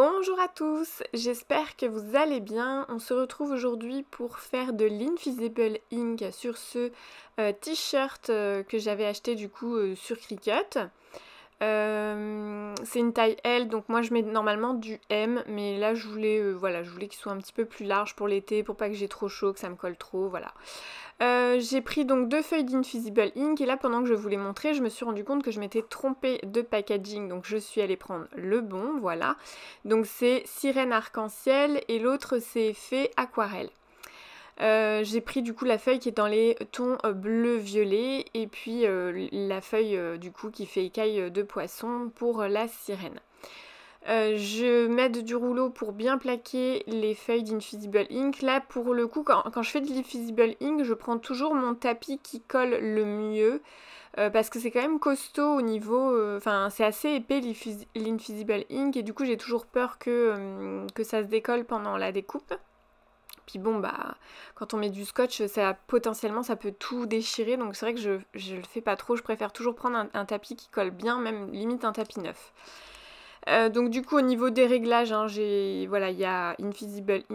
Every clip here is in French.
Bonjour à tous, j'espère que vous allez bien. On se retrouve aujourd'hui pour faire de l'Invisible Ink sur ce t-shirt que j'avais acheté du coup sur Cricut. C'est une taille L, donc moi je mets normalement du M, mais là je voulais, voilà, je voulais qu'il soit un petit peu plus large pour l'été, pour pas que j'ai trop chaud, que ça me colle trop, voilà. J'ai pris donc 2 feuilles d'Invisible Ink et là pendant que je vous les montrais, je me suis rendu compte que je m'étais trompée de packaging, donc je suis allée prendre le bon, voilà. Donc c'est Sirène Arc-en-Ciel et l'autre c'est Fée Aquarelle. J'ai pris du coup la feuille qui est dans les tons bleu-violet et puis la feuille du coup qui fait écaille de poisson pour la sirène. Je m'aide du rouleau pour bien plaquer les feuilles d'Invisible Ink. Là, pour le coup, quand je fais de l'Invisible Ink, je prends toujours mon tapis qui colle le mieux. Parce que c'est quand même costaud au niveau... Enfin, c'est assez épais l'Invisible Ink. Et du coup, j'ai toujours peur que ça se décolle pendant la découpe. Puis bon, bah, quand on met du scotch, potentiellement, ça peut tout déchirer. Donc c'est vrai que je le fais pas trop. Je préfère toujours prendre un tapis qui colle bien, même limite un tapis neuf. Donc du coup au niveau des réglages, hein, voilà, il y a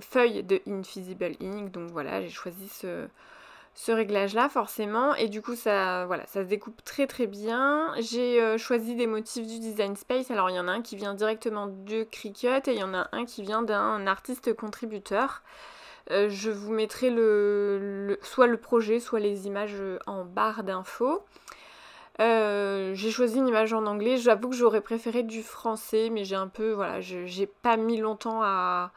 feuille de Invisible Ink, donc voilà, j'ai choisi ce réglage là forcément, et du coup ça, voilà, ça se découpe très très bien. J'ai choisi des motifs du Design Space, alors il y en a un qui vient directement de Cricut et il y en a un qui vient d'un artiste contributeur. Je vous mettrai soit le projet, soit les images en barre d'infos. J'ai choisi une image en anglais, j'avoue que j'aurais préféré du français, mais j'ai un peu, voilà, j'ai pas mis longtemps à...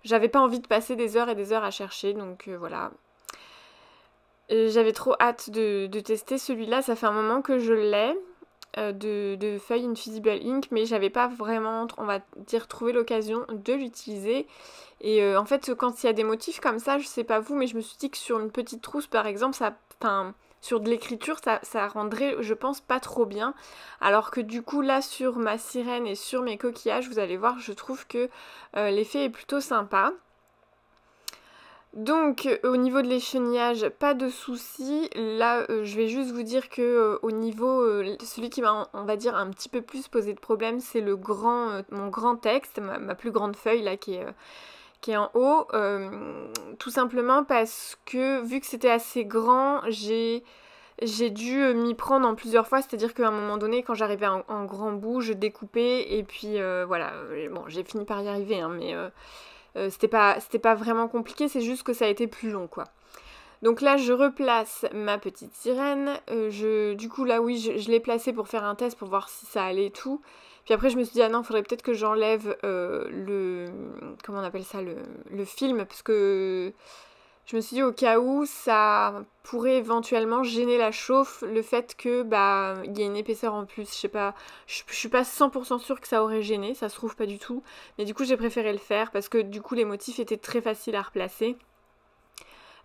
J'avais pas envie de passer des heures et des heures à chercher, donc voilà. J'avais trop hâte de tester celui-là, ça fait un moment que je l'ai, de feuille Invisible Ink, mais j'avais pas vraiment, on va dire, trouvé l'occasion de l'utiliser. Et en fait, quand il y a des motifs comme ça, je sais pas vous, mais je me suis dit que sur une petite trousse, par exemple, sur de l'écriture, ça rendrait, je pense, pas trop bien. Alors que du coup, là, sur ma sirène et sur mes coquillages, vous allez voir, je trouve que l'effet est plutôt sympa. Donc au niveau de l'échenillage, pas de soucis. Là, je vais juste vous dire que au niveau, celui qui m'a, on va dire, un petit peu plus posé de problème, c'est mon grand texte, ma plus grande feuille là qui est en haut, tout simplement parce que vu que c'était assez grand, j'ai dû m'y prendre en plusieurs fois, c'est-à-dire qu'à un moment donné, quand j'arrivais en grand bout, je découpais et puis voilà, bon, j'ai fini par y arriver, hein, mais c'était pas vraiment compliqué, c'est juste que ça a été plus long, quoi. Donc là, je replace ma petite sirène. Du coup, là, oui, je l'ai placée pour faire un test, pour voir si ça allait et tout. Puis après, je me suis dit, ah non, faudrait peut-être que j'enlève comment on appelle ça, le film, parce que je me suis dit, au cas où, ça pourrait éventuellement gêner la chauffe, le fait que, bah, il y ait une épaisseur en plus. Je sais pas, je suis pas 100% sûre que ça aurait gêné, ça se trouve pas du tout. Mais du coup, j'ai préféré le faire, parce que du coup, les motifs étaient très faciles à replacer.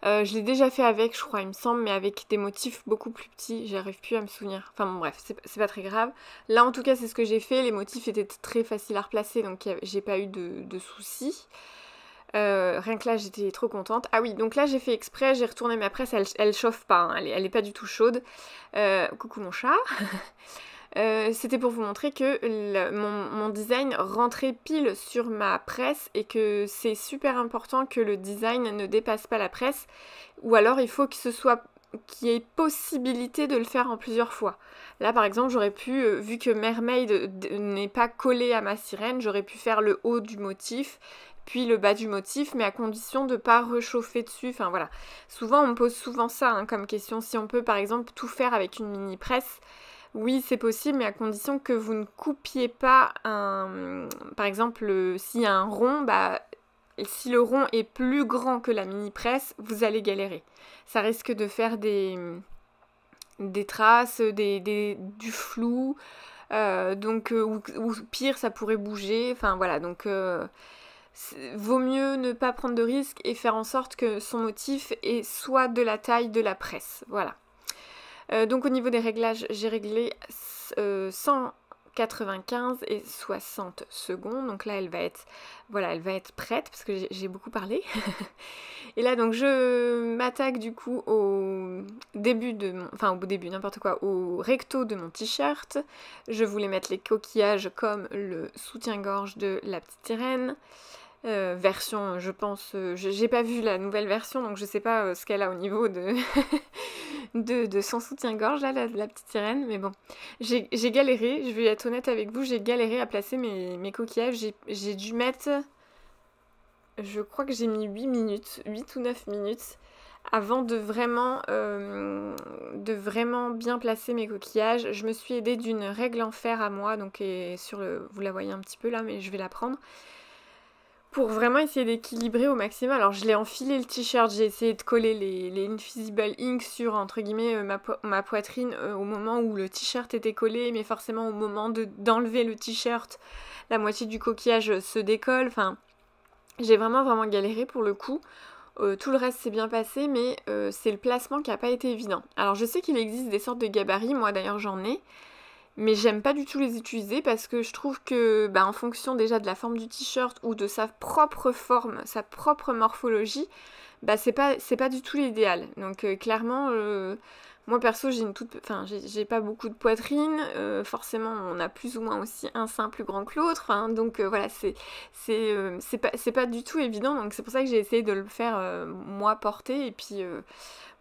Je l'ai déjà fait avec, je crois, il me semble, mais avec des motifs beaucoup plus petits, j'arrive plus à me souvenir. Enfin bon, bref, c'est pas très grave. Là, en tout cas, c'est ce que j'ai fait, les motifs étaient très faciles à replacer, donc j'ai pas eu de soucis. Rien que là, j'étais trop contente. Ah oui, donc là, j'ai fait exprès, j'ai retourné ma presse, elle chauffe pas, hein, elle est pas du tout chaude. Coucou mon chat. C'était pour vous montrer que mon design rentrait pile sur ma presse et que c'est super important que le design ne dépasse pas la presse, ou alors il faut qu'il y ait possibilité de le faire en plusieurs fois. Là par exemple j'aurais pu, vu que Mermaid n'est pas collé à ma sirène, j'aurais pu faire le haut du motif puis le bas du motif, mais à condition de ne pas réchauffer dessus, enfin voilà. Souvent on me pose souvent ça hein, comme question, si on peut par exemple tout faire avec une mini presse. Oui, c'est possible, mais à condition que vous ne coupiez pas un... Par exemple, s'il y a un rond, bah, si le rond est plus grand que la mini-presse, vous allez galérer. Ça risque de faire des traces, du flou, ou pire, ça pourrait bouger. Enfin voilà, donc vaut mieux ne pas prendre de risques et faire en sorte que son motif est soit de la taille de la presse. Voilà. Donc au niveau des réglages, j'ai réglé 95 et 60 secondes. Donc là elle va être, voilà, elle va être prête parce que j'ai beaucoup parlé. Et là donc je m'attaque du coup au début de mon, enfin au début n'importe quoi, au recto de mon t-shirt. Je voulais mettre les coquillages comme le soutien-gorge de la petite sirène. Version, je pense, j'ai pas vu la nouvelle version, donc je sais pas ce qu'elle a au niveau de, de son soutien-gorge, là, la petite sirène, mais bon, j'ai galéré, je vais être honnête avec vous, j'ai galéré à placer mes coquillages, j'ai dû mettre, je crois que j'ai mis 8 minutes, 8 ou 9 minutes, avant de vraiment bien placer mes coquillages. Je me suis aidée d'une règle en fer à moi, donc vous la voyez un petit peu là, mais je vais la prendre, pour vraiment essayer d'équilibrer au maximum. Alors je l'ai enfilé le t-shirt, j'ai essayé de coller les Invisible Ink sur entre guillemets ma poitrine au moment où le t-shirt était collé, mais forcément au moment d'enlever le t-shirt, la moitié du coquillage se décolle. Enfin, j'ai vraiment galéré pour le coup. Tout le reste s'est bien passé, mais c'est le placement qui n'a pas été évident. Alors je sais qu'il existe des sortes de gabarits, moi d'ailleurs j'en ai, mais j'aime pas du tout les utiliser parce que je trouve que, en fonction déjà de la forme du t-shirt ou de sa propre forme, sa propre morphologie, c'est pas du tout l'idéal. Donc clairement, moi perso j'ai pas beaucoup de poitrine, forcément on a plus ou moins aussi un sein plus grand que l'autre, donc voilà, c'est pas du tout évident, donc c'est pour ça que j'ai essayé de le faire moi porter, et puis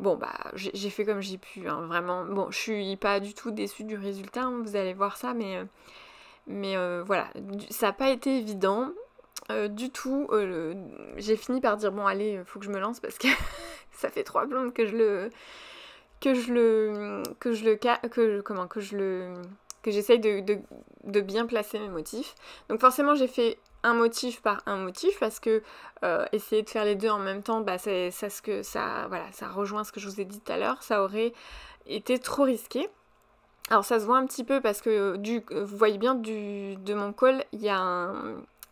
bon j'ai fait comme j'ai pu, vraiment. Bon, je suis pas du tout déçue du résultat, vous allez voir ça, mais voilà, ça n'a pas été évident du tout. J'ai fini par dire bon allez, faut que je me lance parce que ça fait 3 plombes que j'essaye de bien placer mes motifs. Donc forcément j'ai fait un motif par un motif parce que essayer de faire les deux en même temps, ça rejoint ce que je vous ai dit tout à l'heure, ça aurait été trop risqué. Alors ça se voit un petit peu parce que vous voyez bien de mon col, il y a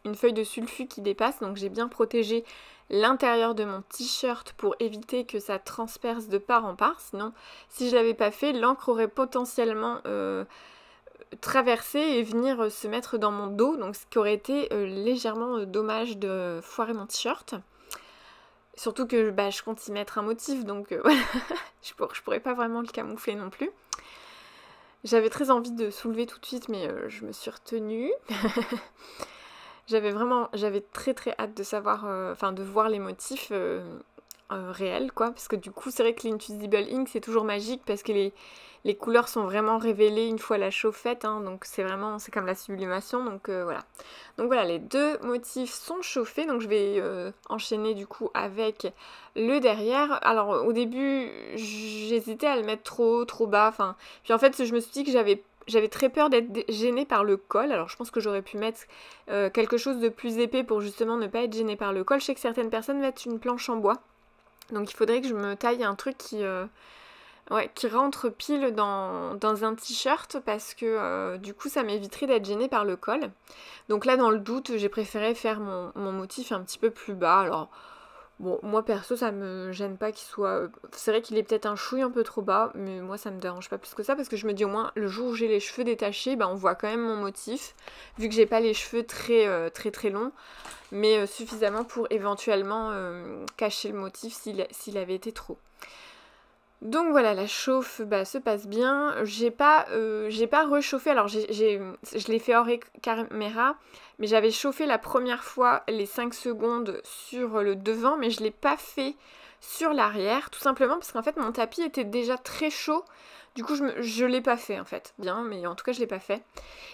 une feuille de sulfu qui dépasse, donc j'ai bien protégé l'intérieur de mon t-shirt pour éviter que ça transperce de part en part. Sinon, si je l'avais pas fait, l'encre aurait potentiellement traversé et venir se mettre dans mon dos, donc ce qui aurait été légèrement dommage de foirer mon t-shirt. Surtout que je compte y mettre un motif, donc voilà, je pourrais pas vraiment le camoufler non plus. J'avais très envie de soulever tout de suite, mais je me suis retenue. J'avais très hâte de savoir, de voir les motifs réels, quoi, parce que du coup, c'est vrai que l'Invisible Ink, c'est toujours magique, parce que les couleurs sont vraiment révélées une fois la chauffette, donc c'est comme la sublimation, donc voilà. Donc voilà, les deux motifs sont chauffés, donc je vais enchaîner du coup avec le derrière. Alors au début, j'hésitais à le mettre trop haut, trop bas, puis en fait, je me suis dit que j'avais très peur d'être gênée par le col. Alors je pense que j'aurais pu mettre quelque chose de plus épais pour justement ne pas être gênée par le col. Je sais que certaines personnes mettent une planche en bois, donc il faudrait que je me taille un truc qui rentre pile dans un t-shirt, parce que du coup ça m'éviterait d'être gênée par le col. Donc là, dans le doute, j'ai préféré faire mon motif un petit peu plus bas. Alors bon, moi perso ça me gêne pas qu'il soit... C'est vrai qu'il est peut-être un chouille un peu trop bas, mais moi ça me dérange pas plus que ça, parce que je me dis au moins le jour où j'ai les cheveux détachés, on voit quand même mon motif, vu que j'ai pas les cheveux très longs, mais suffisamment pour éventuellement cacher le motif s'il avait été trop. Donc voilà, la chauffe se passe bien. J'ai pas rechauffé, alors je l'ai fait hors caméra, mais j'avais chauffé la première fois les 5 secondes sur le devant, mais je l'ai pas fait sur l'arrière, tout simplement parce qu'en fait mon tapis était déjà très chaud. Du coup je l'ai pas fait en fait, bien, mais en tout cas je l'ai pas fait.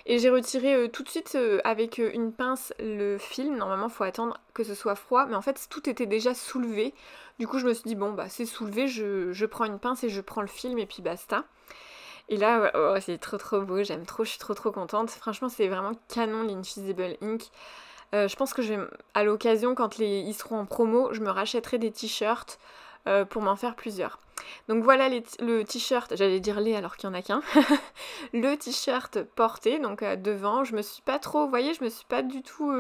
Et j'ai retiré tout de suite avec une pince le film. Normalement faut attendre que ce soit froid, mais en fait tout était déjà soulevé. Du coup je me suis dit bon c'est soulevé, je prends une pince et je prends le film et puis basta. Et là c'est trop beau, j'aime trop, je suis trop contente. Franchement c'est vraiment canon l'Invisible Ink. Je pense que à l'occasion, quand ils seront en promo, je me rachèterai des t-shirts pour m'en faire plusieurs. Donc voilà le t-shirt, j'allais dire alors qu'il n'y en a qu'un, le t-shirt porté, donc devant, je me suis pas trop, vous voyez, je me suis pas du tout...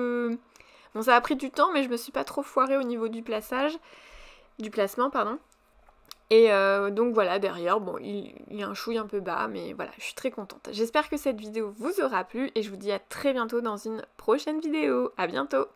Bon, ça a pris du temps, mais je me suis pas trop foirée au niveau du placement, pardon. Et donc voilà, derrière, bon, il est un chouille un peu bas, mais voilà, je suis très contente. J'espère que cette vidéo vous aura plu et je vous dis à très bientôt dans une prochaine vidéo. À bientôt!